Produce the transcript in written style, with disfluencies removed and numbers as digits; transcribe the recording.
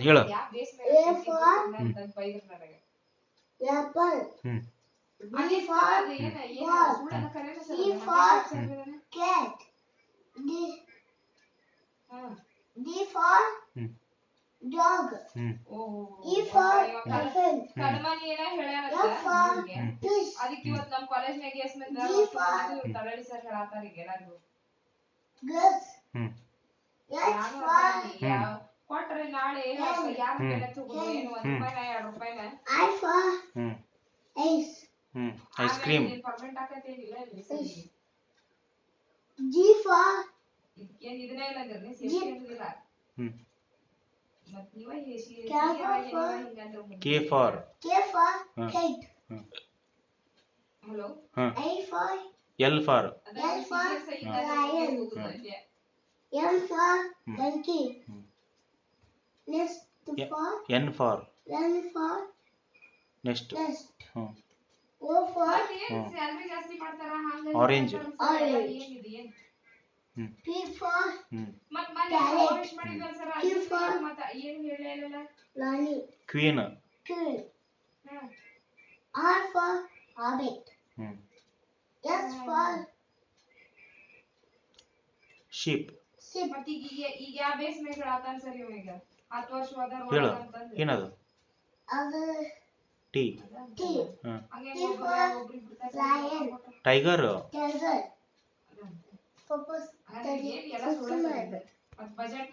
ಹೇಳ. A for apple. B for ball. C for cat. D for dog. E for elephant. F for fish. G for grass. H for ಕೊಟ್ರೆ ನಾಳೆ ಯಾರು ಬೆಲೆ ತಗೋದು ಏನು 1 ರೂಪಾಯಿನ 2 ರೂಪಾಯಿನ I for ice. Ice cream. Permanent ಆಕತೇನಿಲ್ಲ G for ಏನು ಇದನ್ನೇ ಇಲ್ಲ ಅಂದ್ರೆ ಸೇಫ್ಟಿ ಅನ್ನೋದಿಲ್ಲ ಮತ್ ನೀವ K for kite. Hello I for L for lion. M for monkey. Next for N for nest. next. O for salary ಜಾಸ್ತಿ ಮಾಡ್ತಾರ ಹಂಗ Orange. ಏನಿದೆ ಏನು P for ಮತ್ ಮನೆ ವಾಶ್ ಮಾಡಿದ್ವಲ್ಲ ಸರ್ ಅದು ಮತ ಏನು ಹೇಳಲಿಲ್ಲ Lani. Queen. R for rabbit. S for sheep. ಮತ್ ಈಗ ಯಾವ ಬೇಸ್ ಮೇಲೆ ಹೇಳತಾನ ಸರ್ ಇವಾಗ 10 ವರ್ಷ ಹೋದಾರ ಹೇಳ ಅಂತಂದ್ರೆ ಏನದು ಅದು T. ಹಂಗೆ ಒಬ್ರಿಗೆ lion. Tiger. Purpose. ಎಲ್ಲ ಸುಳ್ಳು ಮತ್ ಬಜೆಟ್